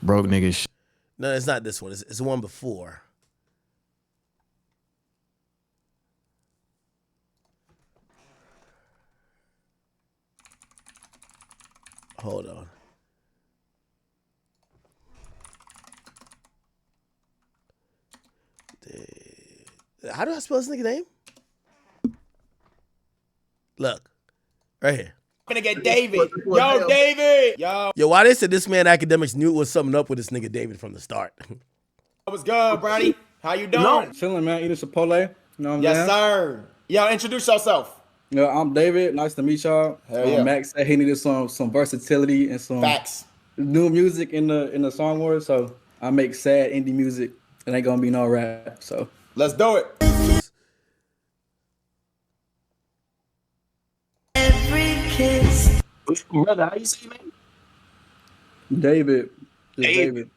Broke niggas. No, it's not this one. It's the one before. Hold on. How do I spell this nigga name? Look, right here. Gonna get David. Yo, David. Yo, why they said this man Akademiks knew it was something up with this nigga David from the start. What's good, Brownie? How you doing? No. Chilling, man. Eating Chipotle. You know what I'm Yes, saying? sir. Yo, introduce yourself. Yeah, I'm David. Nice to meet y'all. Hell yeah. Max said he needed some versatility and some Facts. new music in the song world. So I make sad indie music. It ain't gonna be no rap. So Let's do it. Brother, how you say your name? David. Just David. David.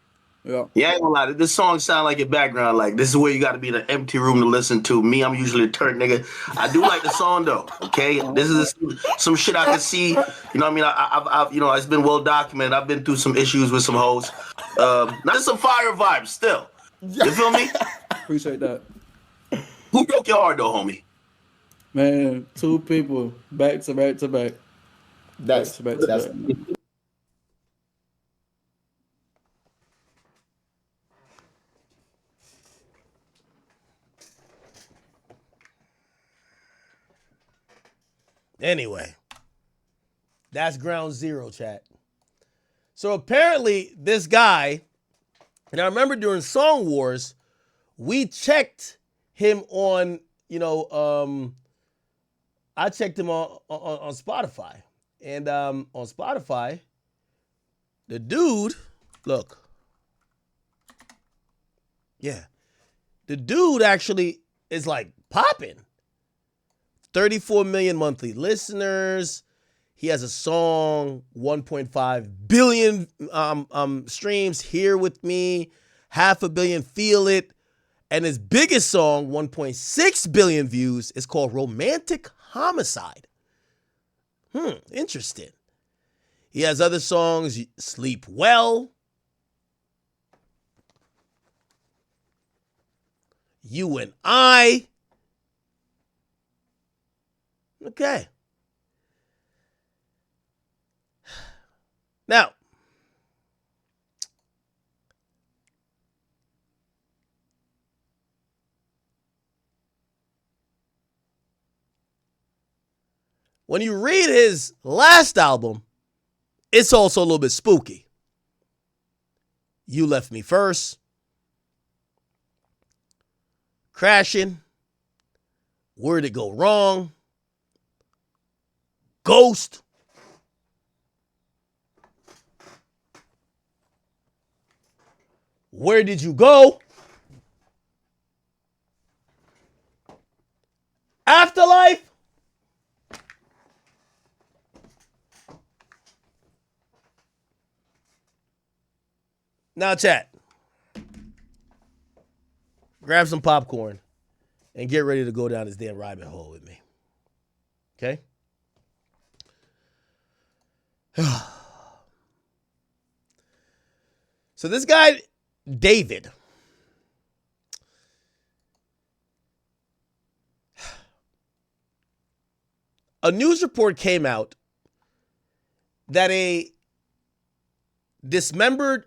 Yeah. Yeah, I ain't gonna lie. This song sound like your background. Like, this is where you got to be in an empty room to listen to. Me, I'm usually a turd nigga. I do like the song though. Okay, this is some shit I can see. You know what I mean? I've you know, it's been well documented. I've been through some issues with some hoes. Not some fire vibes still. You feel me? Appreciate that. Who broke your heart though, homie? Man, 2 people back to back to back. That's Back to back. Anyway, that's ground zero, chat. So apparently this guy, and I remember during Song Wars, we checked him on, you know, I checked him on Spotify. And on Spotify, the dude, look. Yeah. The dude actually is like popping. 34 million monthly listeners. He has a song, 1.5 billion streams, Here With Me, 500 million, Feel It. And his biggest song, 1.6 billion views, is called Romantic Homicide. Interesting. He has other songs, Sleep Well, You and I. Okay. Now, when you read his last album, it's also a little bit spooky. You Left Me First, Crashing, Where'd It Go Wrong, Ghost, Where Did You Go, Afterlife, now chat, grab some popcorn and get ready to go down this damn rabbit hole with me. Okay? So this guy, David, a news report came out that a dismembered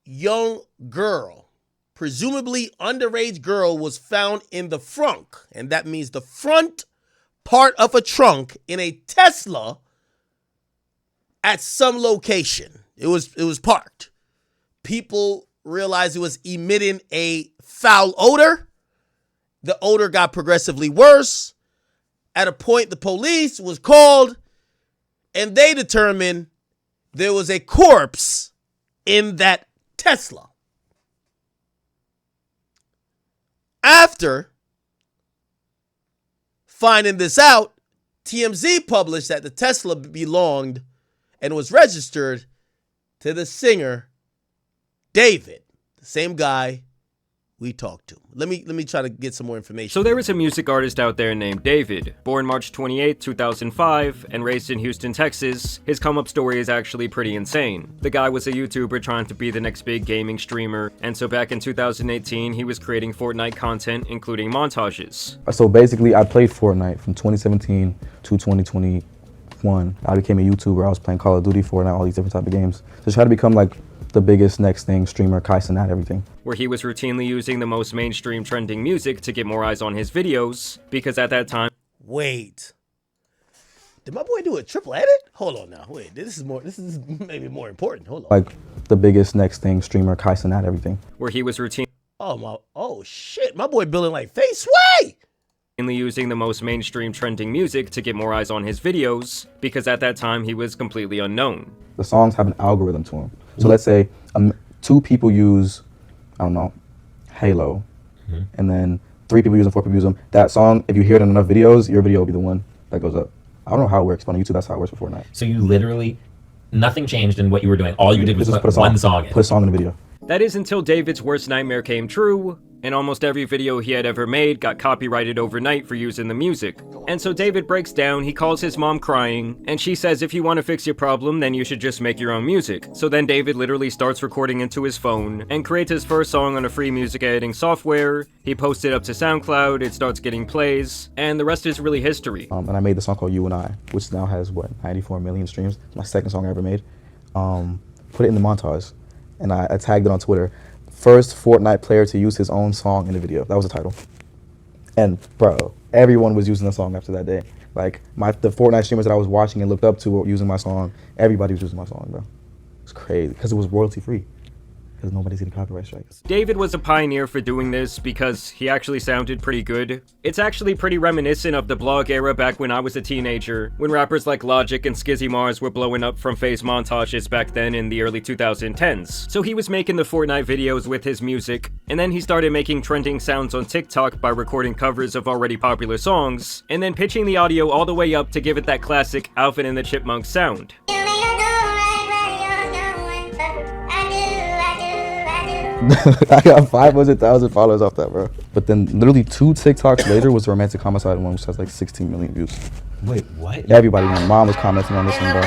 young girl, presumably underage girl, was found in the frunk, and that means the front part of a trunk in a Tesla at some location. It was parked. People realized it was emitting a foul odor. The odor got progressively worse. At a point, the police was called, and they determined there was a corpse in that Tesla. After finding this out, TMZ published that the Tesla belonged and was registered to the singer David, the same guy we talked to. Let me try to get some more information. So there is a music artist out there named David. Born March 28, 2005, and raised in Houston, Texas, his come-up story is actually pretty insane. The guy was a YouTuber trying to be the next big gaming streamer, and so back in 2018, he was creating Fortnite content, including montages. So basically, I played Fortnite from 2017 to 2021. I became a YouTuber. I was playing Call of Duty, Fortnite, all these different type of games. Just try to become like the biggest next thing, streamer, Kaisen at everything. Where he was routinely using the most mainstream trending music to get more eyes on his videos, because at that time... Wait. Did my boy do a triple edit? Hold on now. Wait, this is maybe more important. Hold on. Like the biggest next thing, streamer, Kaisen at everything. Where he was routinely... Oh shit, my boy building like Face Way! using the most mainstream trending music to get more eyes on his videos, because at that time he was completely unknown. The songs have an algorithm to them. So let's say 2 people use, I don't know, Halo, and then 3 people use them, 4 people use them. That song, if you hear it in enough videos, your video will be the one that goes up. I don't know how it works, but on YouTube, that's how it works for Fortnite. So you literally, nothing changed in what you were doing. All you did was put one song in. Put a song in the video. That is until David's worst nightmare came true, and almost every video he had ever made got copyrighted overnight for using the music. And so David breaks down, he calls his mom crying, and she says if you want to fix your problem, then you should just make your own music. So then David literally starts recording into his phone, and creates his first song on a free music editing software. He posts it up to SoundCloud, it starts getting plays, and the rest is really history. And I made the song called You and I, which now has, 94 million streams. My second song I ever made. Put it in the montage, and I tagged it on Twitter. First Fortnite player to use his own song in the video. That was the title. And bro, everyone was using the song after that day. Like the Fortnite streamers that I was watching and looked up to were using my song. Everybody was using my song, bro. It's crazy because it was royalty free. Because nobody's getting copyright strikes. David was a pioneer for doing this because he actually sounded pretty good. It's actually pretty reminiscent of the blog era back when I was a teenager, when rappers like Logic and Skizzy Mars were blowing up from phase montages back then in the early 2010s. So he was making the Fortnite videos with his music, and then he started making trending sounds on TikTok by recording covers of already popular songs, and then pitching the audio all the way up to give it that classic Alvin and the Chipmunks sound. I got 500,000 followers off that, bro. But then literally 2 TikToks later was the romantic homicide one, which has like 16 million views. Wait, what? Everybody, my mom was commenting on this one, bro.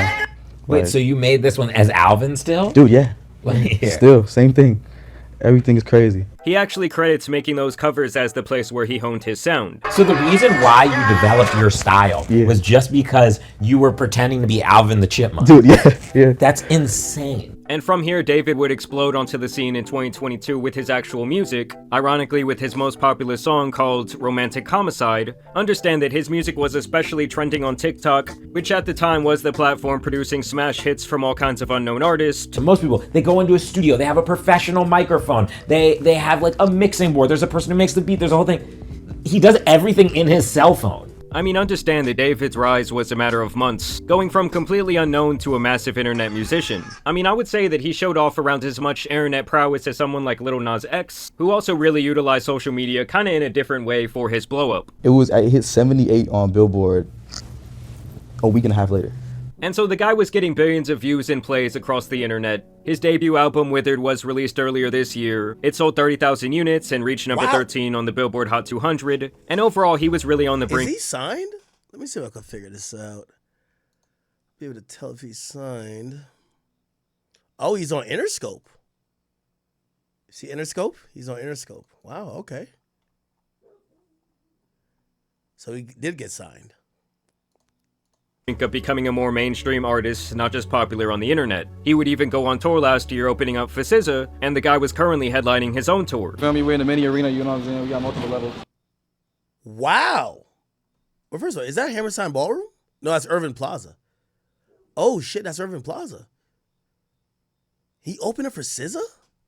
Wait, Like, so you made this one as Alvin still? dude, yeah. Yeah. Still, same thing. Everything is crazy. He actually credits making those covers as the place where he honed his sound. So the reason why you developed your style was just because you were pretending to be Alvin the Chipmunk. Dude, yeah. That's insane. And from here, David would explode onto the scene in 2022 with his actual music, ironically with his most popular song called Romantic Homicide. Understand that his music was especially trending on TikTok, which at the time was the platform producing smash hits from all kinds of unknown artists. So most people, they go into a studio, they have a professional microphone, they have like a mixing board, there's a person who makes the beat, there's a whole thing. He does everything in his cell phone. I mean, understand that David's rise was a matter of months, going from completely unknown to a massive internet musician. I mean, I would say that he showed off around as much internet prowess as someone like Lil Nas X, who also really utilized social media kinda in a different way for his blow-up. It hit 78 on Billboard a week and a half later. And so the guy was getting billions of views and plays across the internet. His debut album, Withered, was released earlier this year. It sold 30,000 units and reached number 13 on the Billboard Hot 200. And overall, he was really on the brink. Is he signed? Let me see if I can figure this out. Be able to tell if he's signed. Oh, he's on Interscope. See Interscope? He's on Interscope. Wow, okay. So he did get signed. Of becoming a more mainstream artist, not just popular on the internet. He would even go on tour last year opening up for SZA, and the guy was currently headlining his own tour. Feel me? We're in the mini arena, you know what I'm saying? We got multiple levels. Wow. Well, first of all, is that Hammerstein Ballroom? No, that's Irving Plaza. Oh shit, that's Irving Plaza. He opened up for SZA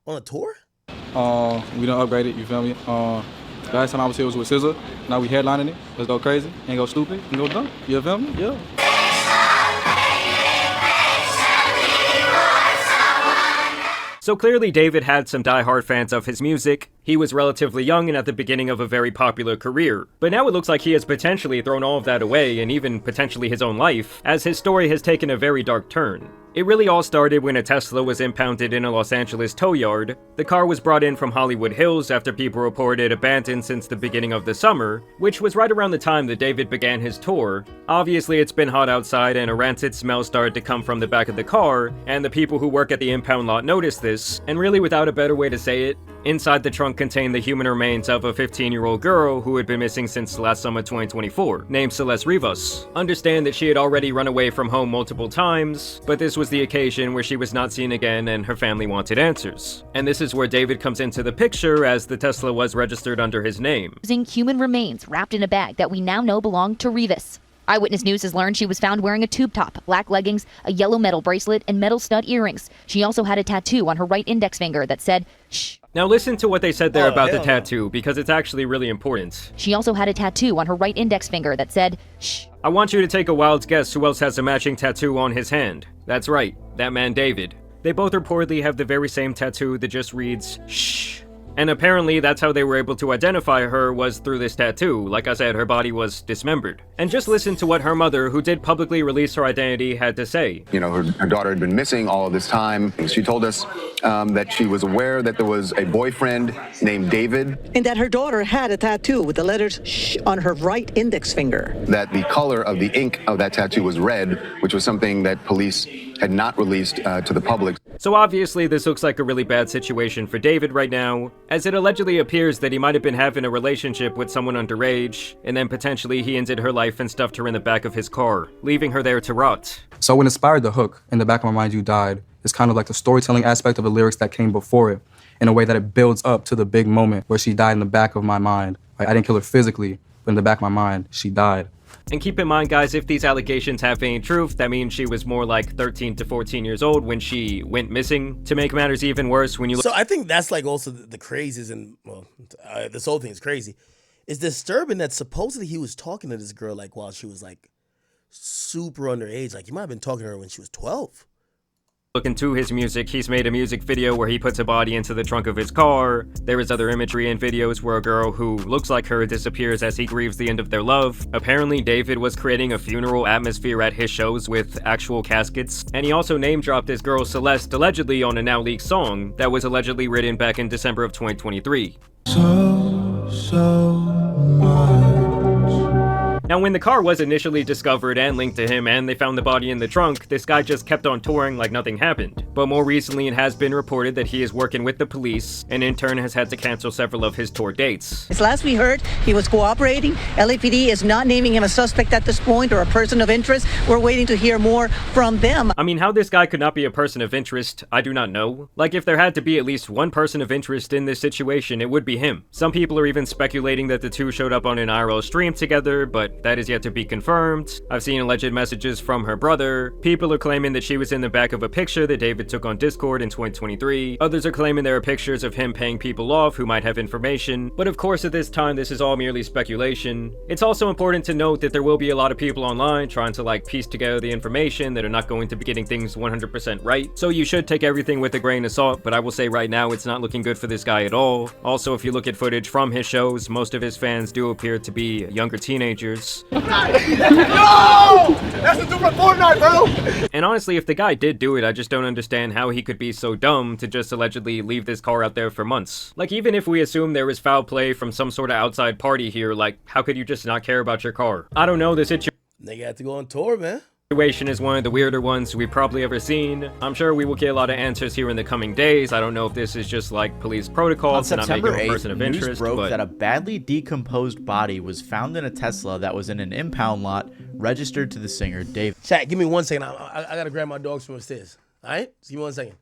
on a tour? We done upgraded, you feel me? Last time I was here was with SZA. Now we headlining it. Let's go crazy, ain't go stupid, and go dumb. You feel me? Yeah. So clearly David had some die-hard fans of his music. He was relatively young and at the beginning of a very popular career. But now it looks like he has potentially thrown all of that away, and even potentially his own life, as his story has taken a very dark turn. It really all started when a Tesla was impounded in a Los Angeles tow yard. The car was brought in from Hollywood Hills after people reported abandoned since the beginning of the summer, which was right around the time that David began his tour. Obviously, it's been hot outside and a rancid smell started to come from the back of the car, and the people who work at the impound lot noticed this, and really without a better way to say it, inside the trunk contained the human remains of a 15-year-old girl who had been missing since last summer 2024, named Celeste Rivas. Understand that she had already run away from home multiple times, but this was the occasion where she was not seen again and her family wanted answers. And this is where David comes into the picture, as the Tesla was registered under his name. Using human remains wrapped in a bag that we now know belonged to Rivas. Eyewitness News has learned she was found wearing a tube top, black leggings, a yellow metal bracelet, and metal stud earrings. She also had a tattoo on her right index finger that said, "Shh." Now listen to what they said there about the tattoo, because it's actually really important. She also had a tattoo on her right index finger that said, "Shh." I want you to take a wild guess who else has a matching tattoo on his hand. That's right, that man David. They both reportedly have the very same tattoo that just reads, "Shh." And apparently that's how they were able to identify her, was through this tattoo. Like I said, her body was dismembered. And just listen to what her mother, who did publicly release her identity, had to say. You know, her daughter had been missing all of this time. She told us that she was aware that there was a boyfriend named David. And that her daughter had a tattoo with the letters "shh" on her right index finger. That the color of the ink of that tattoo was red, which was something that police had not released to the public. So obviously this looks like a really bad situation for David right now, as it allegedly appears that he might have been having a relationship with someone underage, and then potentially he ended her life and stuffed her in the back of his car, leaving her there to rot. So what inspired the hook, "In the Back of My Mind You Died," is kind of like the storytelling aspect of the lyrics that came before it, in a way that it builds up to the big moment where she died in the back of my mind. Like, I didn't kill her physically, but in the back of my mind, she died. And keep in mind, guys, if these allegations have any truth, that means she was more like 13 to 14 years old when she went missing. To make matters even worse, when you look— So I think that's like also the craziest, and well, this whole thing is crazy. It's disturbing that supposedly he was talking to this girl like while she was like super underage. Like he might have been talking to her when she was 12. Look into his music, he's made a music video where he puts a body into the trunk of his car. There is other imagery and videos where a girl who looks like her disappears as he grieves the end of their love. Apparently, David was creating a funeral atmosphere at his shows with actual caskets. And he also name-dropped this girl Celeste allegedly on a now-leaked song that was allegedly written back in December of 2023. Now, when the car was initially discovered and linked to him and they found the body in the trunk, this guy just kept on touring like nothing happened. But more recently, it has been reported that he is working with the police and in turn has had to cancel several of his tour dates. As last we heard, he was cooperating. LAPD is not naming him a suspect at this point or a person of interest. We're waiting to hear more from them. I mean, how this guy could not be a person of interest, I do not know. Like, if there had to be at least one person of interest in this situation, it would be him. Some people are even speculating that the two showed up on an IRL stream together, but that is yet to be confirmed. I've seen alleged messages from her brother. People are claiming that she was in the back of a picture that David took on Discord in 2023. Others are claiming there are pictures of him paying people off who might have information. But of course, at this time, this is all merely speculation. It's also important to note that there will be a lot of people online trying to like piece together the information that are not going to be getting things 100% right. So you should take everything with a grain of salt, but I will say right now, it's not looking good for this guy at all. Also, if you look at footage from his shows, most of his fans do appear to be younger teenagers. No! That's the dude from Fortnite, bro! And honestly, if the guy did do it, I just don't understand how he could be so dumb to just allegedly leave this car out there for months. Like, even if we assume there was foul play from some sort of outside party here, like, how could you just not care about your car? I don't know, the Nigga had to go on tour, man. situation is one of the weirder ones we've probably ever seen. I'm sure we will get a lot of answers here in the coming days. I don't know if this is just like police protocol On to not make September him a 8th, person of news interest, broke but that a badly decomposed body was found in a Tesla that was in an impound lot registered to the singer David. Chat, give me 1 second. I gotta grab my dogs from upstairs. All right? Just give me 1 second.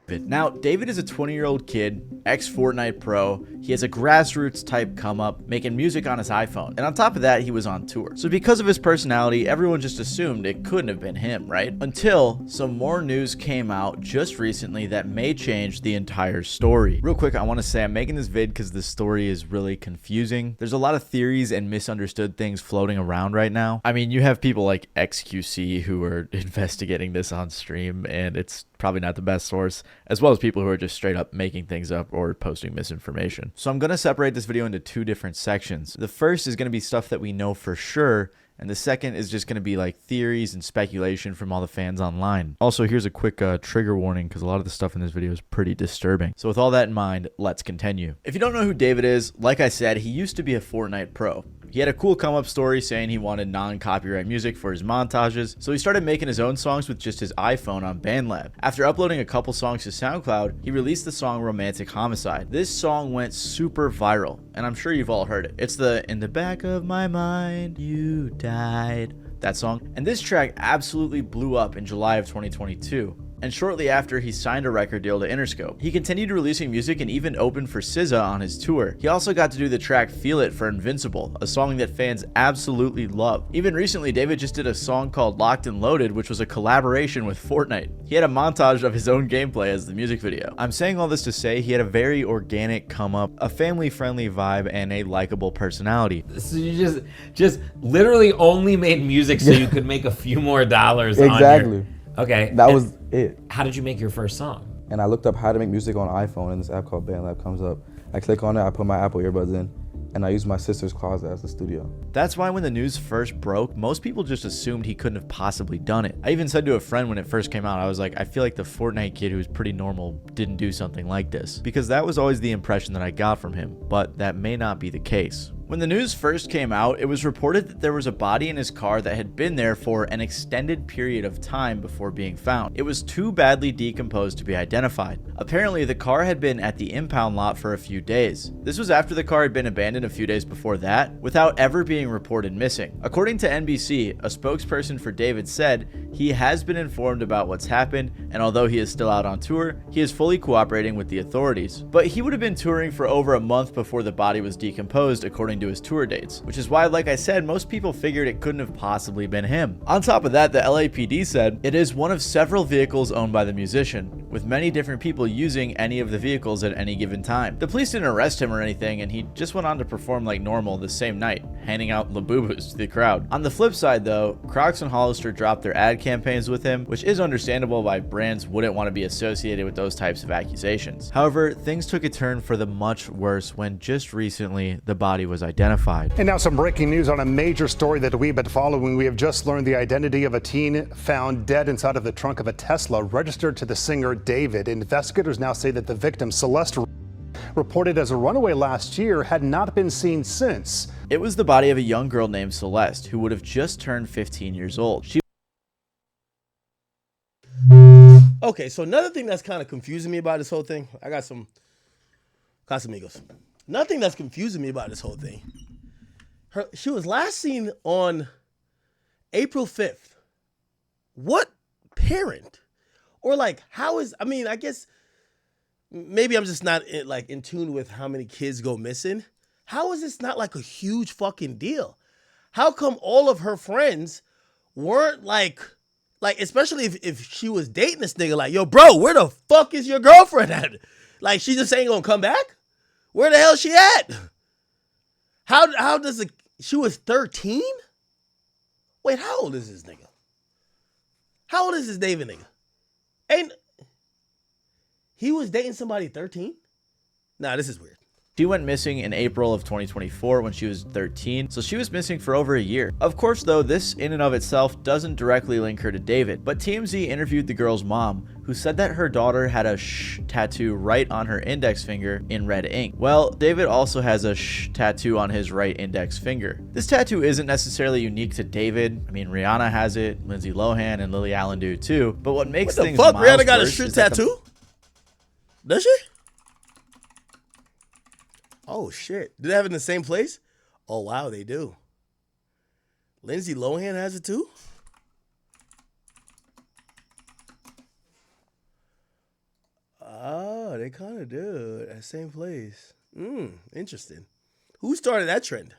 Now, David is a 20-year-old kid, ex-Fortnite pro. He has a grassroots type come up, making music on his iPhone. And on top of that, he was on tour. So because of his personality, everyone just assumed it couldn't have been him, right? Until some more news came out just recently that may change the entire story. Real quick, I want to say I'm making this vid because the story is really confusing. There's a lot of theories and misunderstood things floating around right now. I mean, you have people like XQC who are investigating this on stream, and it's probably not the best source, as well as people who are just straight up making things up or posting misinformation. So I'm going to separate this video into two different sections. The first is going to be stuff that we know for sure, and the second is just going to be like theories and speculation from all the fans online. Also, here's a quick trigger warning because a lot of the stuff in this video is pretty disturbing. So with all that in mind, let's continue. If you don't know who David is, like I said, he used to be a Fortnite pro. He had a cool come-up story saying he wanted non-copyright music for his montages, so he started making his own songs with just his iPhone on BandLab. After uploading a couple songs to SoundCloud, he released the song Romantic Homicide. This song went super viral, and I'm sure you've all heard it. It's the "In the back of my mind, you died," that song. And this track absolutely blew up in July of 2022. And shortly after, he signed a record deal to Interscope. He continued releasing music and even opened for SZA on his tour. He also got to do the track Feel It for Invincible, a song that fans absolutely love. Even recently, David just did a song called Locked and Loaded, which was a collaboration with Fortnite. He had a montage of his own gameplay as the music video. I'm saying all this to say he had a very organic come up, a family-friendly vibe, and a likable personality. So you just literally only made music so you could make a few more dollars Exactly. on your... Okay. That was it. How did you make your first song? And I looked up how to make music on iPhone, and this app called BandLab comes up. I click on it, I put my Apple earbuds in, and I use my sister's closet as the studio. That's why when the news first broke, most people just assumed he couldn't have possibly done it. I even said to a friend when it first came out, I was like, I feel like the Fortnite kid who was pretty normal didn't do something like this. Because that was always the impression that I got from him, but that may not be the case. When the news first came out, it was reported that there was a body in his car that had been there for an extended period of time before being found. It was too badly decomposed to be identified. Apparently, the car had been at the impound lot for a few days. This was after the car had been abandoned a few days before that, without ever being reported missing. According to NBC, a spokesperson for David said he has been informed about what's happened, and although he is still out on tour, he is fully cooperating with the authorities. But he would have been touring for over a month before the body was decomposed, according to his tour dates, which is why, like I said, most people figured it couldn't have possibly been him. On top of that, the LAPD said it is one of several vehicles owned by the musician, with many different people using any of the vehicles at any given time. The police didn't arrest him or anything, and he just went on to perform like normal the same night, handing out Labubus to the crowd. On the flip side though, Crocs and Hollister dropped their ad campaigns with him, which is understandable why brands wouldn't want to be associated with those types of accusations. However, things took a turn for the much worse when just recently the body was identified. And now some breaking news on a major story that we've been following. We have just learned the identity of a teen found dead inside of the trunk of a Tesla registered to the singer David. Investigators now say that the victim, Celeste, reported as a runaway last year, had not been seen since. It was the body of a young girl named Celeste who would have just turned 15 years old. Okay, so another thing that's kind of confusing me about this whole thing, I got some Casamigos. Nothing that's confusing me about this whole thing. She was last seen on April 5th. What parent? Or like, how is, I mean, I guess maybe I'm just not in tune with how many kids go missing. How is this not like a huge fucking deal? How come all of her friends weren't like especially if she was dating this nigga, like, yo, bro, where the fuck is your girlfriend at? Like, she just ain't gonna come back? Where the hell she at? How does it, she was 13? Wait, how old is this nigga? How old is this David nigga? Ain't he was dating somebody 13? Nah, this is weird. She went missing in April of 2024 when she was 13, so she was missing for over a year. Of course, though, this in and of itself doesn't directly link her to David, but TMZ interviewed the girl's mom, who said that her daughter had a "sh" tattoo right on her index finger in red ink. Well, David also has a "sh" tattoo on his right index finger. This tattoo isn't necessarily unique to David. I mean, Rihanna has it, Lindsay Lohan and Lily Allen do too, but what makes things What the fuck? Rihanna got a worse "sh" is that tattoo? Does she? Oh shit. Do they have it in the same place? Oh wow, they do. Lindsay Lohan has it too? Oh, they kind of do. At the same place. Interesting. Who started that trend?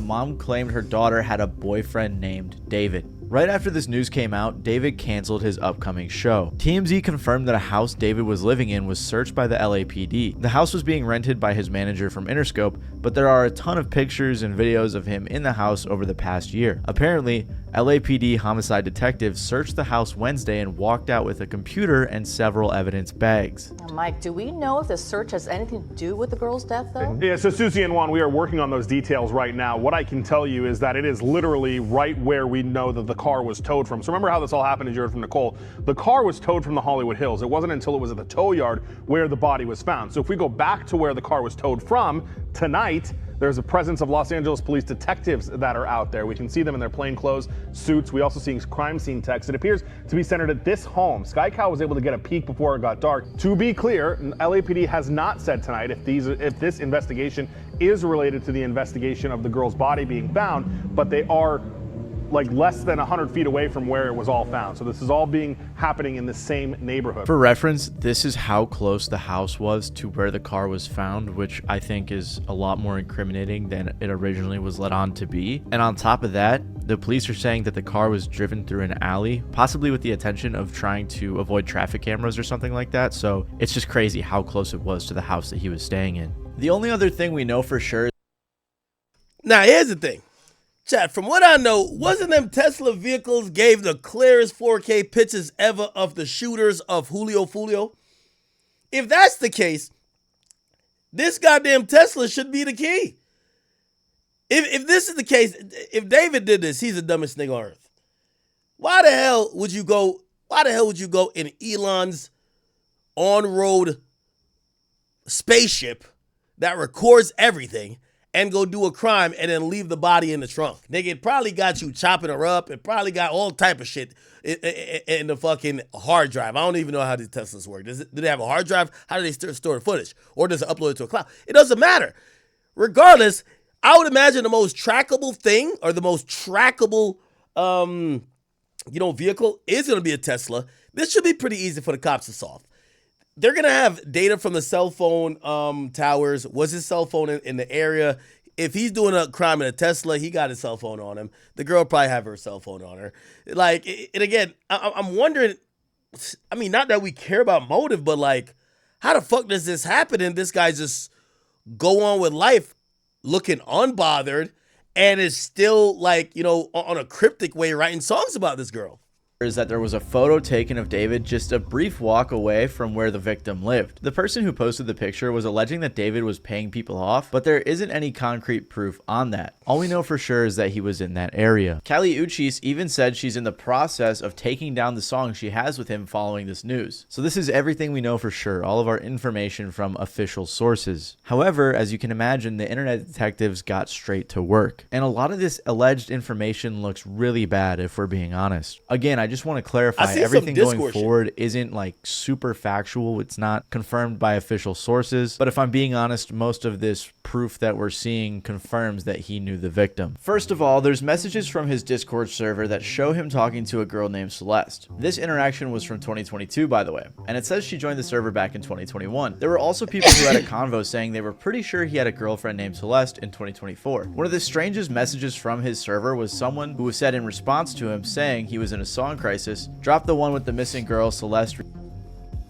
Mom claimed her daughter had a boyfriend named David. Right after this news came out, David canceled his upcoming show. TMZ confirmed that a house David was living in was searched by the LAPD. The house was being rented by his manager from Interscope, but there are a ton of pictures and videos of him in the house over the past year. Apparently, LAPD homicide detectives searched the house Wednesday and walked out with a computer and several evidence bags. Mike, do we know if the search has anything to do with the girl's death, though? Yeah, so Susie and Juan, we are working on those details right now. What I can tell you is that it is literally right where we know that the car was towed from. So remember how this all happened, as you heard from Nicole. The car was towed from the Hollywood Hills. It wasn't until it was at the tow yard where the body was found. So if we go back to where the car was towed from, tonight, there's a presence of Los Angeles police detectives that are out there. We can see them in their plainclothes suits. We also see crime scene techs. It appears to be centered at this home. Sky Cow was able to get a peek before it got dark. To be clear, LAPD has not said tonight if this investigation is related to the investigation of the girl's body being found, but they are like less than 100 feet away from where it was all found. So this is all happening in the same neighborhood. For reference, this is how close the house was to where the car was found, which I think is a lot more incriminating than it originally was led on to be. And on top of that, the police are saying that the car was driven through an alley, possibly with the intention of trying to avoid traffic cameras or something like that. So it's just crazy how close it was to the house that he was staying in. The only other thing we know for sure. Now, here's the thing. Chat, from what I know, wasn't them Tesla vehicles gave the clearest 4K pictures ever of the shooters of Julio Fulio? If that's the case, this goddamn Tesla should be the key. If this is the case, if David did this, he's the dumbest thing on earth. Why the hell would you go in Elon's on-road spaceship that records everything and go do a crime and then leave the body in the trunk? Nigga, it probably got you chopping her up. It probably got all type of shit in the fucking hard drive. I don't even know how these Teslas work. Do they have a hard drive? How do they store the footage? Or does it upload it to a cloud? It doesn't matter. Regardless, I would imagine the most trackable thing or the most trackable vehicle is going to be a Tesla. This should be pretty easy for the cops to solve. They're going to have data from the cell phone towers. Was his cell phone in the area? If he's doing a crime in a Tesla, he got his cell phone on him. The girl probably have her cell phone on her. Like, and again, I'm wondering, I mean, not that we care about motive, but like, how the fuck does this happen and this guy just go on with life looking unbothered and is still like, on a cryptic way writing songs about this girl? Is that there was a photo taken of David just a brief walk away from where the victim lived. The person who posted the picture was alleging that David was paying people off, but there isn't any concrete proof on that. All we know for sure is that he was in that area. Kali Uchis even said she's in the process of taking down the song she has with him following this news. So this is everything we know for sure, all of our information from official sources. However, as you can imagine, the internet detectives got straight to work. And a lot of this alleged information looks really bad if we're being honest. Again, I just want to clarify, everything going forward isn't like super factual. It's not confirmed by official sources. But if I'm being honest, most of this proof that we're seeing confirms that he knew the victim. First of all, there's messages from his Discord server that show him talking to a girl named Celeste. This interaction was from 2022, by the way, and it says she joined the server back in 2021. There were also people who had a convo saying they were pretty sure he had a girlfriend named Celeste in 2024. One of the strangest messages from his server was someone who said in response to him saying he was in a song crisis, drop the one with the missing girl, Celeste.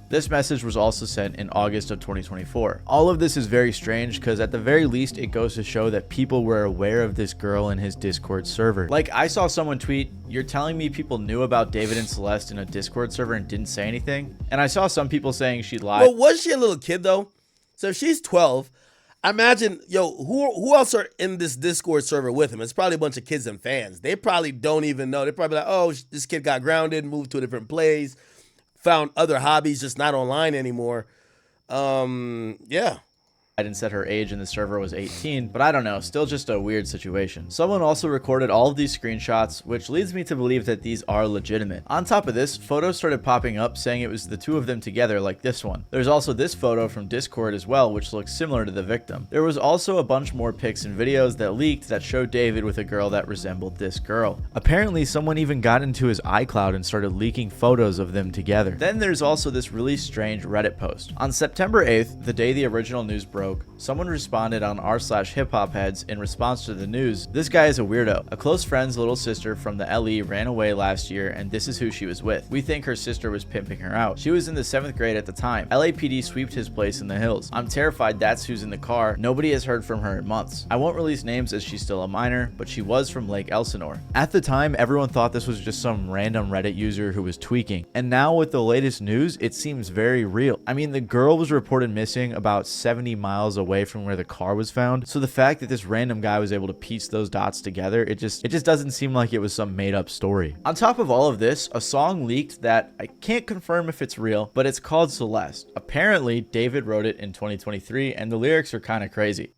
This message was also sent in August of 2024. All of this is very strange because at the very least it goes to show that people were aware of this girl in his Discord server. Like, I saw someone tweet, "You're telling me people knew about David and Celeste in a Discord server and didn't say anything?" And I saw some people saying she lied. Well, was she a little kid though? So if she's 12, I imagine, who else are in this Discord server with him? It's probably a bunch of kids and fans. They probably don't even know. They're probably like, oh, this kid got grounded, moved to a different place, found other hobbies, just not online anymore. Yeah. And said her age in the server was 18, but I don't know, still just a weird situation. Someone also recorded all of these screenshots, which leads me to believe that these are legitimate. On top of this, photos started popping up saying it was the two of them together, like this one. There's also this photo from Discord as well, which looks similar to the victim. There was also a bunch more pics and videos that leaked that showed David with a girl that resembled this girl. Apparently, someone even got into his iCloud and started leaking photos of them together. Then there's also this really strange Reddit post. On September 8th, the day the original news broke, joke, someone responded on r/hiphopheads in response to the news, "This guy is a weirdo. A close friend's little sister from the LE ran away last year and this is who she was with. We think her sister was pimping her out. She was in the 7th grade at the time. LAPD sweeped his place in the hills. I'm terrified that's who's in the car. Nobody has heard from her in months. I won't release names as she's still a minor, but she was from Lake Elsinore." At the time, everyone thought this was just some random Reddit user who was tweaking. And now with the latest news, it seems very real. I mean, the girl was reported missing about 70 miles away from where the car was found. So the fact that this random guy was able to piece those dots together, it just doesn't seem like it was some made up story. On top of all of this, a song leaked that I can't confirm if it's real, but it's called Celeste. Apparently, David wrote it in 2023 and the lyrics are kind of crazy.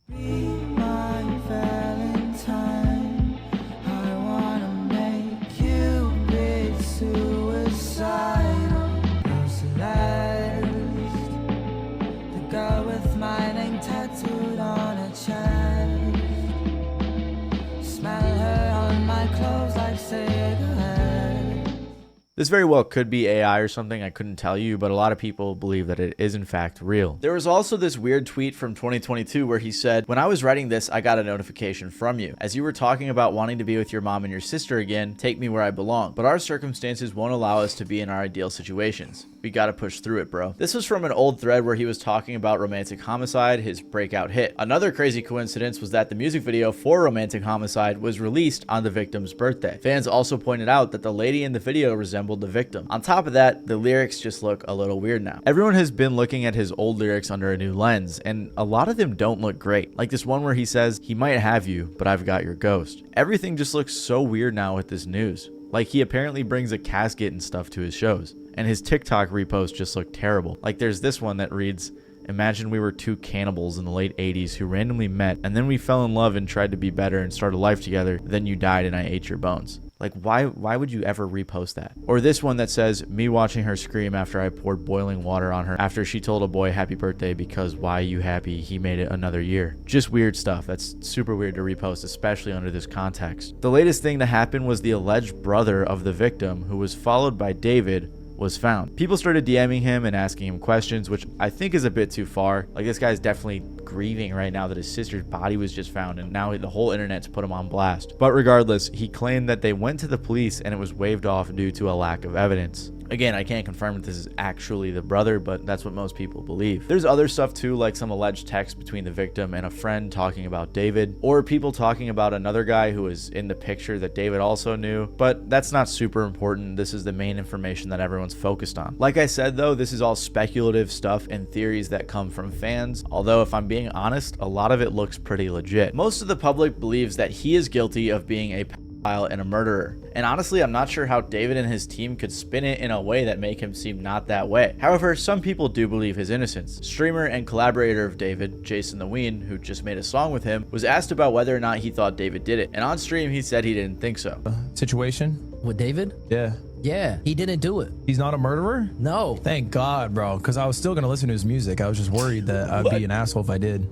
This very well could be AI or something, I couldn't tell you, but a lot of people believe that it is in fact real. There was also this weird tweet from 2022 where he said, "When I was writing this, I got a notification from you. As you were talking about wanting to be with your mom and your sister again, take me where I belong. But our circumstances won't allow us to be in our ideal situations. We gotta push through it, bro." This was from an old thread where he was talking about Romantic Homicide, his breakout hit. Another crazy coincidence was that the music video for Romantic Homicide was released on the victim's birthday. Fans also pointed out that the lady in the video resembled the victim. On top of that, the lyrics just look a little weird now. Everyone has been looking at his old lyrics under a new lens, and a lot of them don't look great. Like this one where he says, "He might have you, but I've got your ghost." Everything just looks so weird now with this news. Like he apparently brings a casket and stuff to his shows. And his TikTok reposts just look terrible. Like there's this one that reads, "Imagine we were two cannibals in the late 80s who randomly met, and then we fell in love and tried to be better and start a life together. Then you died and I ate your bones." Like, why would you ever repost that? Or this one that says, "Me watching her scream after I poured boiling water on her after she told a boy happy birthday because why you happy, he made it another year." Just weird stuff. That's super weird to repost, especially under this context. The latest thing to happen was the alleged brother of the victim, who was followed by David, was found. People started DMing him and asking him questions, which I think is a bit too far. Like this guy's definitely grieving right now that his sister's body was just found and now the whole internet's put him on blast. But regardless, he claimed that they went to the police and it was waved off due to a lack of evidence. Again, I can't confirm if this is actually the brother, but that's what most people believe. There's other stuff too, like some alleged text between the victim and a friend talking about David, or people talking about another guy who was in the picture that David also knew, but that's not super important. This is the main information that everyone's focused on. Like I said though, this is all speculative stuff and theories that come from fans, although if I'm being honest, a lot of it looks pretty legit. Most of the public believes that he is guilty of being a pedophile and a murderer. And honestly, I'm not sure how David and his team could spin it in a way that make him seem not that way. However, some people do believe his innocence. Streamer and collaborator of David, Jason the Ween, who just made a song with him, was asked about whether or not he thought David did it. And on stream, he said he didn't think so. Situation? With David? Yeah. Yeah, he didn't do it. He's not a murderer? No. Thank God, bro, because I was still going to listen to his music. I was just worried that I'd be an asshole if I did.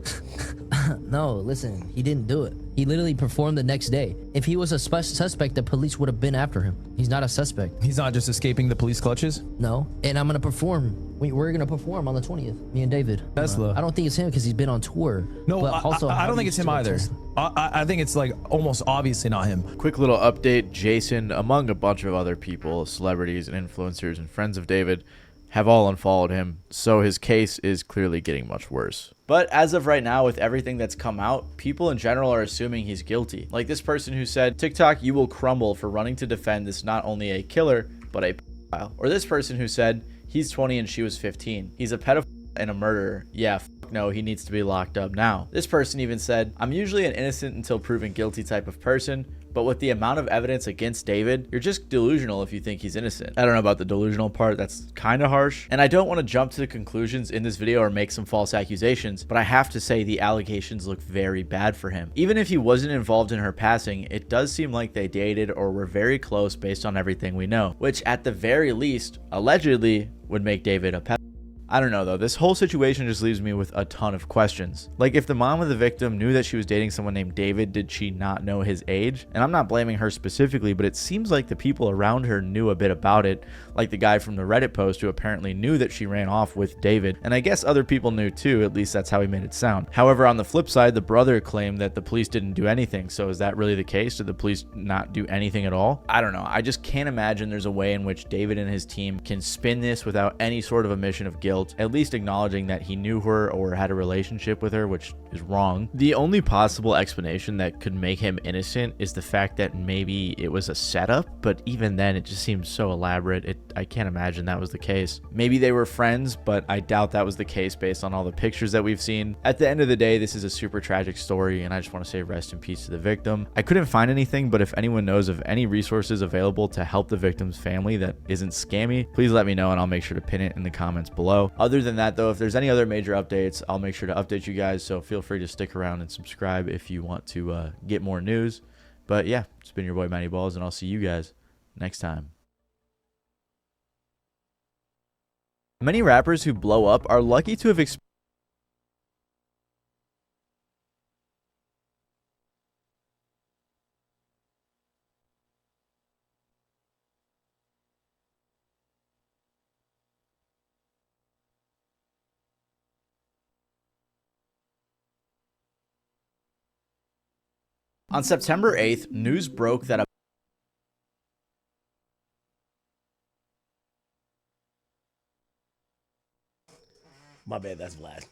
No, listen, he didn't do it. He literally performed the next day. If he was a suspect, the police would have been after him. He's not a suspect. He's not just escaping the police clutches? No, and I'm going to perform. We're going to perform on the 20th, me and David. Tesla. I don't think it's him because he's been on tour. No, but also, I don't think it's him either. I think it's like almost obviously not him. Quick little update, Jason, among a bunch of other people, celebrities and influencers and friends of David, have all unfollowed him, so his case is clearly getting much worse. But as of right now, with everything that's come out, people in general are assuming he's guilty. Like this person who said, "TikTok, you will crumble for running to defend this not only a killer, but a pedophile." Or this person who said, "He's 20 and she was 15. He's a pedophile and a murderer. Yeah, no, he needs to be locked up now." This person even said, "I'm usually an innocent until proven guilty type of person, but with the amount of evidence against David, you're just delusional if you think he's innocent." I don't know about the delusional part, that's kind of harsh. And I don't want to jump to the conclusions in this video or make some false accusations, but I have to say the allegations look very bad for him. Even if he wasn't involved in her passing, it does seem like they dated or were very close based on everything we know, which at the very least, allegedly, would make David a pedophile. I don't know though, this whole situation just leaves me with a ton of questions. Like, if the mom of the victim knew that she was dating someone named David, did she not know his age? And I'm not blaming her specifically, but it seems like the people around her knew a bit about it, like the guy from the Reddit post who apparently knew that she ran off with David, and I guess other people knew too, at least that's how he made it sound. However, on the flip side, the brother claimed that the police didn't do anything, so is that really the case? Did the police not do anything at all? I don't know, I just can't imagine there's a way in which David and his team can spin this without any sort of admission of guilt, at least acknowledging that he knew her or had a relationship with her, which is wrong. The only possible explanation that could make him innocent is the fact that maybe it was a setup, but even then it just seems so elaborate. I can't imagine that was the case. Maybe they were friends, but I doubt that was the case based on all the pictures that we've seen. At the end of the day, this is a super tragic story, and I just want to say rest in peace to the victim. I couldn't find anything, but if anyone knows of any resources available to help the victim's family that isn't scammy, please let me know and I'll make sure to pin it in the comments below. Other than that though, if there's any other major updates, I'll make sure to update you guys, so feel free to stick around and subscribe if you want to get more news. But yeah, it's been your boy Matty Balls, and I'll see you guys next time. Many rappers who blow up are lucky to have experienced On September 8th, news broke that a My bad, that's Vlad.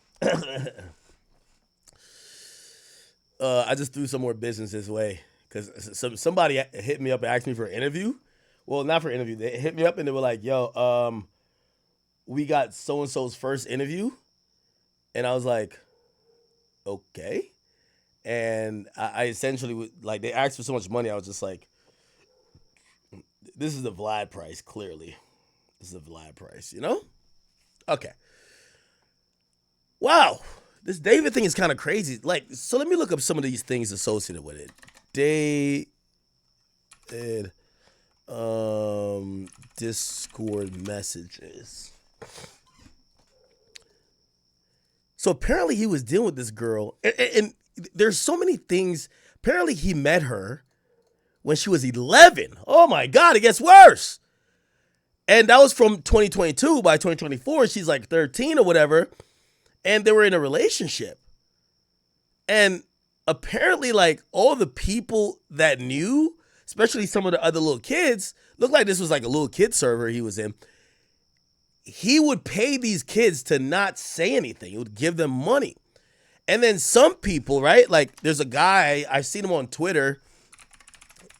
I just threw some more business this way because somebody hit me up and asked me for an interview. Well, not for an interview. They hit me up and they were like, yo, we got so-and-so's first interview. And I was like, okay. And I essentially, like, they asked for so much money, I was just like, this is the Vlad price, clearly. This is the Vlad price, you know? Okay. Wow. This David thing is kind of crazy. Like, so let me look up some of these things associated with it. David, Discord messages. So apparently he was dealing with this girl, and there's so many things. Apparently he met her when she was 11. Oh my God, it gets worse. And that was from 2022. By 2024, she's like 13 or whatever. And they were in a relationship. And apparently, like, all the people that knew, especially some of the other little kids, looked like this was like a little kid server he was in. He would pay these kids to not say anything. He would give them money. And then some people, right? Like, there's a guy, I've seen him on Twitter.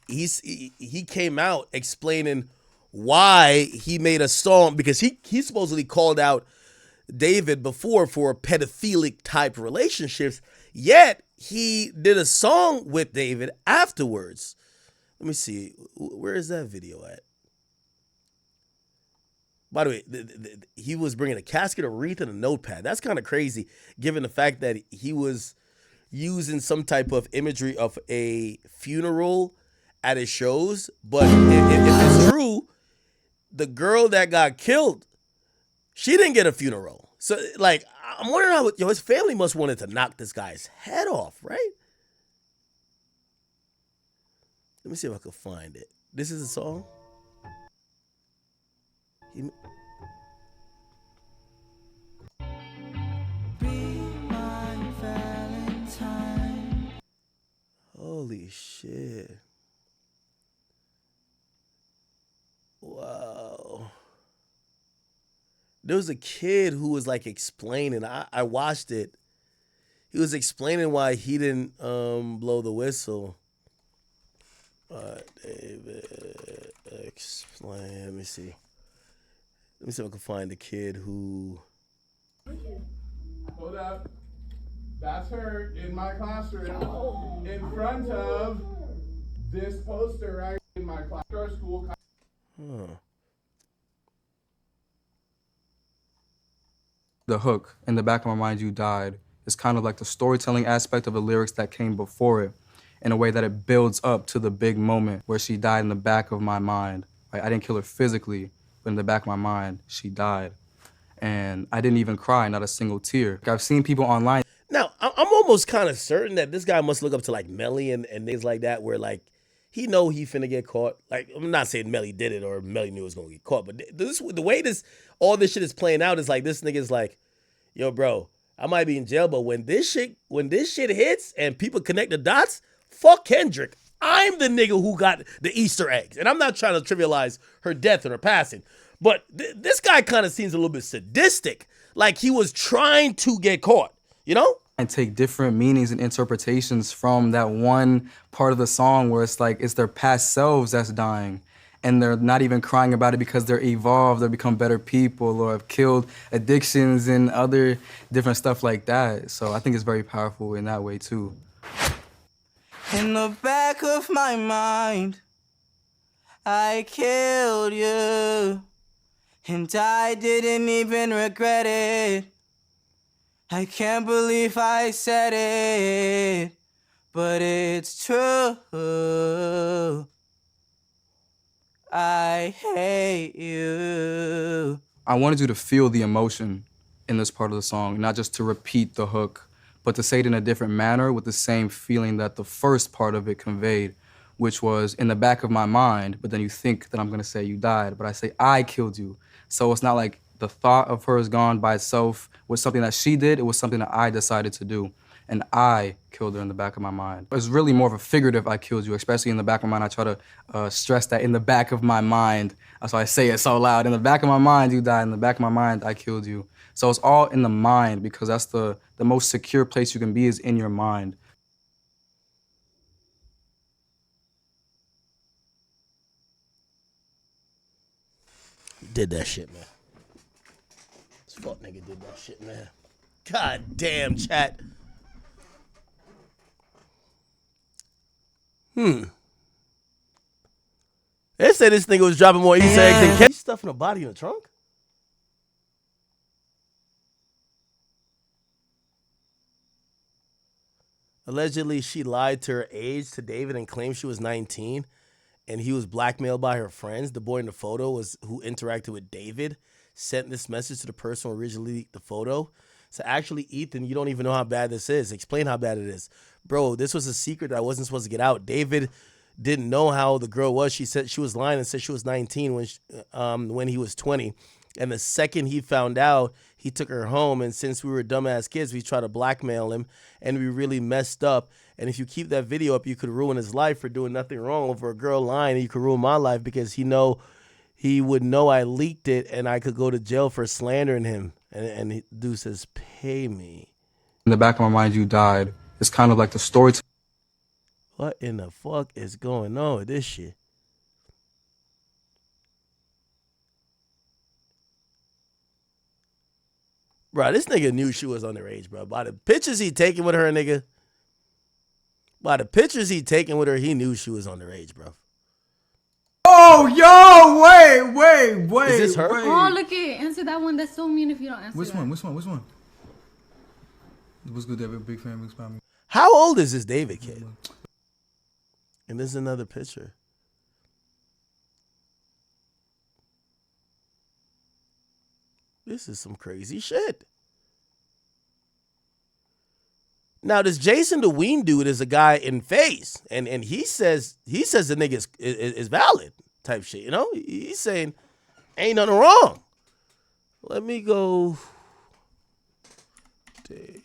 He came out explaining why he made a song, because he supposedly called out David before for pedophilic type relationships, yet he did a song with David afterwards. Let me see. Where is that video at? By the way, he was bringing a casket, a wreath, and a notepad. That's kind of crazy, given the fact that he was using some type of imagery of a funeral at his shows. But if it's true, the girl that got killed, she didn't get a funeral. So, like, I'm wondering how his family must wanted to knock this guy's head off, right? Let me see if I can find it. This is a song. Holy shit. Wow. There was a kid who was like explaining. I watched it. He was explaining why he didn't blow the whistle. David, explain. Let me see. Let me see if I can find the kid who. Hold up. That's her in my classroom in front of this poster right in my class. Our school. The hook, in the back of my mind, you died, is kind of like the storytelling aspect of the lyrics that came before it, in a way that it builds up to the big moment where she died in the back of my mind. Like, I didn't kill her physically, but in the back of my mind, she died. and I didn't even cry, not a single tear. I've seen people online. Now, I'm almost kind of certain that this guy must look up to like Melly and things like that, where like he know he finna get caught. Like, I'm not saying Melly did it or Melly knew he was gonna get caught, but the way all this shit is playing out is like this nigga's like, yo, bro, I might be in jail, but when this shit hits and people connect the dots, fuck Kendrick. I'm the nigga who got the Easter eggs. And I'm not trying to trivialize her death and her passing, but this guy kind of seems a little bit sadistic. Like he was trying to get caught, you know? And take different meanings and interpretations from that one part of the song where it's like it's their past selves that's dying. And they're not even crying about it because they're evolved or become better people or have killed addictions and other different stuff like that. So I think it's very powerful in that way too. In the back of my mind, I killed you, and I didn't even regret it. I can't believe I said it, but it's true. I hate you. I wanted you to feel the emotion in this part of the song, not just to repeat the hook, but to say it in a different manner with the same feeling that the first part of it conveyed, which was in the back of my mind, but then you think that I'm gonna say you died, but I say I killed you. So it's not like the thought of her is gone by itself was something that she did, it was something that I decided to do. And I killed her in the back of my mind. It's really more of a figurative I killed you, especially in the back of my mind. I try to stress that in the back of my mind. That's why I say it so loud. In the back of my mind, you died. In the back of my mind, I killed you. So it's all in the mind because that's the most secure place you can be is in your mind. Did that shit, man. This fuck nigga did that shit, man. God damn, chat. They said this nigga was dropping more Easter eggs than He's stuffing a body in the trunk? Allegedly, she lied to her age to David and claimed she was 19, and he was blackmailed by her friends. The boy in the photo was who interacted with David, sent this message to the person who originally leaked the photo. So actually, Ethan, you don't even know how bad this is. Explain how bad it is. Bro, this was a secret that wasn't supposed to get out. David didn't know how the girl was. She said she was lying and said she was 19 when he was 20. And the second he found out, he took her home. And since we were dumbass kids, we tried to blackmail him, and we really messed up. And if you keep that video up, you could ruin his life for doing nothing wrong. Over a girl lying, you could ruin my life because he would know I leaked it, and I could go to jail for slandering him. And the dude says, pay me. In the back of my mind, you died. It's kind of like the story. What in the fuck is going on with this shit? Bro, this nigga knew she was underage, bro. By the pictures he taking with her, nigga. By the pictures he taking with her, he knew she was underage, bro. Oh, yo, wait. Is this her? Wait. Oh, look it. Answer that one. That's so mean if you don't answer Which that. one? What's good, David? Big fan, big spot. How old is this David kid? And this is another picture. This is some crazy shit. Now, this Jason the Ween dude is a guy in face, and he says the nigga is valid type shit. You know, he's saying ain't nothing wrong. Let me go. David.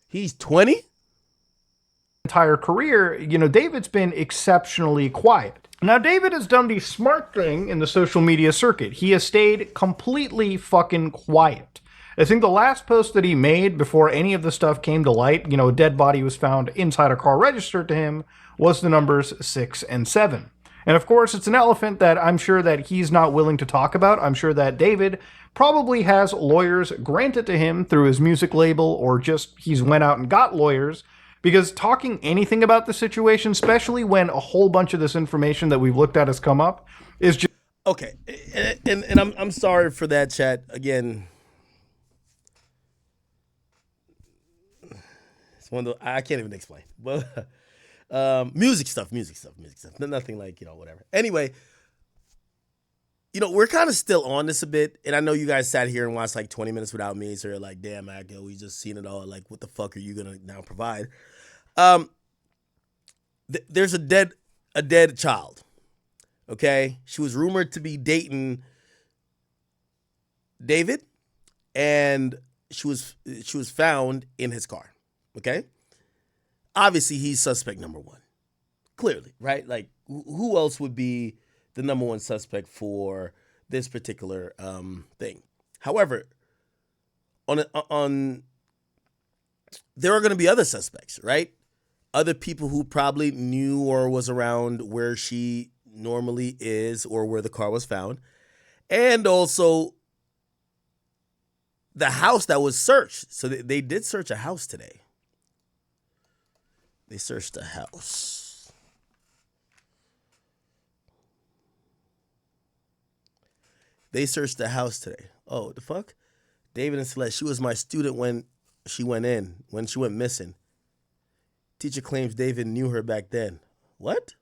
He's 20. Entire career, David's been exceptionally quiet. Now, David has done the smart thing in the social media circuit. He has stayed completely fucking quiet. I think the last post that he made before any of the stuff came to light, a dead body was found inside a car registered to him, was the numbers 6 and 7. And of course, it's an elephant that I'm sure that he's not willing to talk about. I'm sure that David probably has lawyers granted to him through his music label, or just he's went out and got lawyers, because talking anything about the situation, especially when a whole bunch of this information that we've looked at has come up, is just... Okay, and I'm sorry for that, chat. Again, it's one of the, I can't even explain, but music stuff. Nothing like, whatever. Anyway, we're kind of still on this a bit, and I know you guys sat here and watched like 20 minutes without me, so you're like, damn, Agno, we just seen it all. Like, what the fuck are you gonna now provide? There's a dead child. Okay, she was rumored to be dating David, and she was found in his car. Okay, obviously he's suspect number one, clearly, right? Like, who else would be the number one suspect for this particular thing? However, on there are going to be other suspects, right? Other people who probably knew or was around where she normally is or where the car was found, and also the house that was searched. So they did search a house today. They searched a house. They searched the house today. Oh, the fuck? David and Celeste, she was my student when she went missing. Teacher claims David knew her back then. What?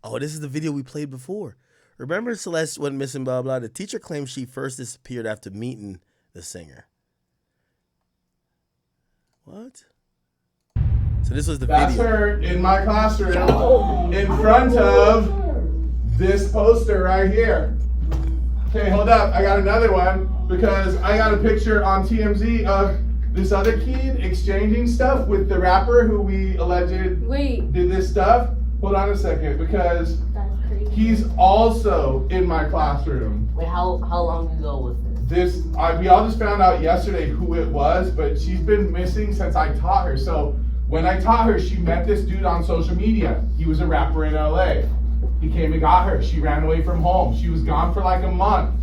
Oh, this is the video we played before. Remember Celeste went missing, blah, blah. The teacher claims she first disappeared after meeting the singer. What? So this was the That's video. her in my classroom in front of this poster right here. Okay, hold up. I got another one because I got a picture on TMZ of this other kid exchanging stuff with the rapper who we alleged did this stuff. Hold on a second, because he's also in my classroom. Wait, how long ago was this? We all just found out yesterday who it was, but she's been missing since I taught her. So when I taught her, she met this dude on social media. He was a rapper in LA. He came and got her. She ran away from home. She was gone for like a month.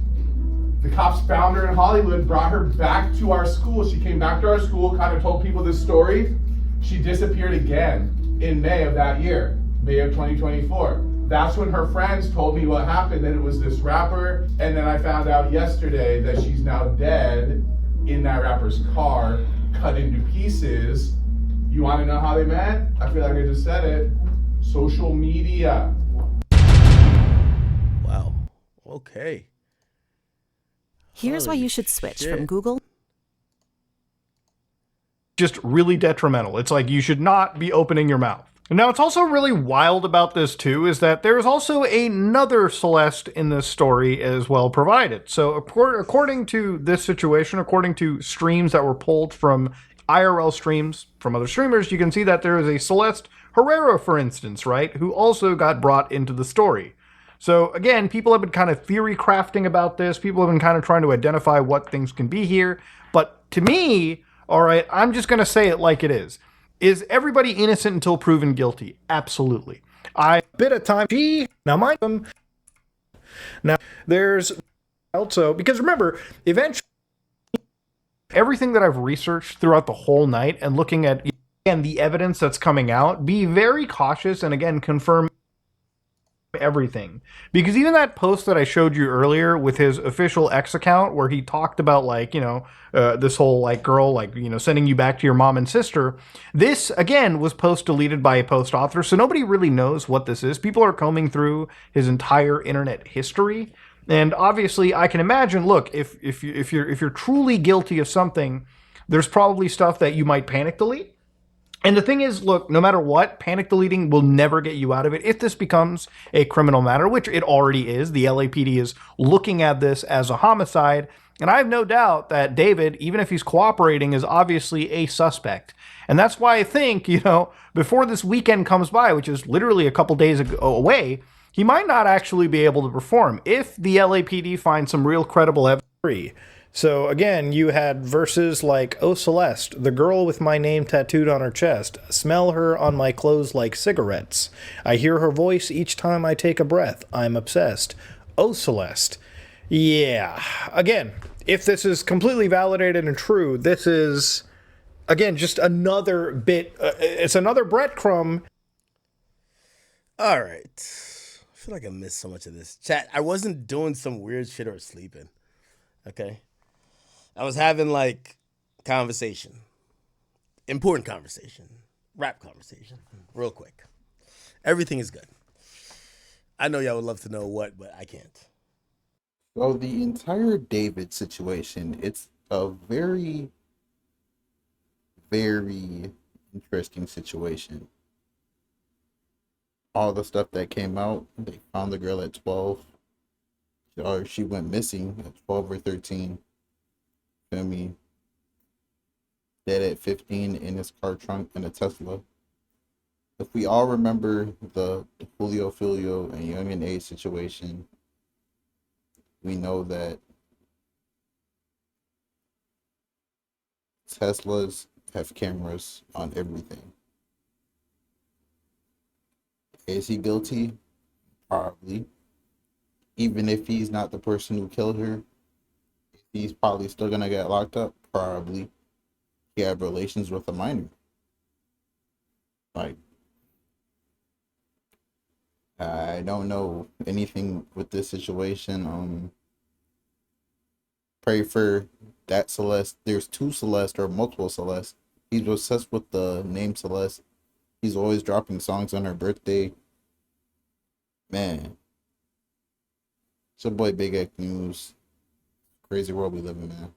The cops found her in Hollywood, brought her back to our school. She came back to our school, kind of told people this story. She disappeared again in May of that year, May of 2024. That's when her friends told me what happened, that it was this rapper. And then I found out yesterday that she's now dead in that rapper's car, cut into pieces. You want to know how they met? I feel like I just said it. Social media. Wow. Okay. Here's why you should switch from Google. Just really detrimental. It's like you should not be opening your mouth. Now, it's also really wild about this, too, is that there's also another Celeste in this story as well provided. So according to this situation, according to streams that were pulled from IRL streams from other streamers, you can see that there is a Celeste Herrera, for instance, right, who also got brought into the story. So again, people have been kind of theory crafting about this. People have been kind of trying to identify what things can be here. But to me, all right, I'm just going to say it like it is. Is everybody innocent until proven guilty? Absolutely. I bit of time. Now mind them. Now there's also, because remember, eventually everything that I've researched throughout the whole night and looking at again the evidence that's coming out, be very cautious and again confirm everything, because even that post that I showed you earlier with his official X account where he talked about like, you know, this whole like girl, like, you know, sending you back to your mom and sister, this again was post deleted by a post author, so nobody really knows what this is. People are combing through his entire internet history, and obviously I can imagine, look, if you're truly guilty of something, there's probably stuff that you might panic delete. And the thing is, look, no matter what, panic deleting will never get you out of it. If this becomes a criminal matter, which it already is, the LAPD is looking at this as a homicide. And I have no doubt that David, even if he's cooperating, is obviously a suspect. And that's why I think, you know, before this weekend comes by, which is literally a couple days away, he might not actually be able to perform if the LAPD finds some real credible evidence. So again, you had verses like, "Oh Celeste, the girl with my name tattooed on her chest, smell her on my clothes like cigarettes. I hear her voice each time I take a breath. I'm obsessed. Oh Celeste." Yeah, again, if this is completely validated and true, this is, again, just another bit, it's another breadcrumb. All right. I feel like I missed so much of this. Chat, I wasn't doing some weird shit or sleeping. Okay? I was having, like, conversation. Important conversation. Rap conversation. Real quick. Everything is good. I know y'all would love to know what, but I can't. So the entire David situation, it's a very, very interesting situation. All the stuff that came out, they found the girl at 12, or she went missing at 12 or 13. Feel me? Dead at 15 in his car trunk in a Tesla. If we all remember the Julio Filio and Young A situation, we know that Teslas have cameras on everything. Is he guilty? Probably. Even if he's not the person who killed her, he's probably still gonna get locked up. Probably. He had relations with a minor. Like, I don't know anything with this situation. Pray for that Celeste. There's two Celeste or multiple Celeste. He's obsessed with the name Celeste. He's always dropping songs on her birthday. Man. It's your boy Big X News. Crazy world we live in, man.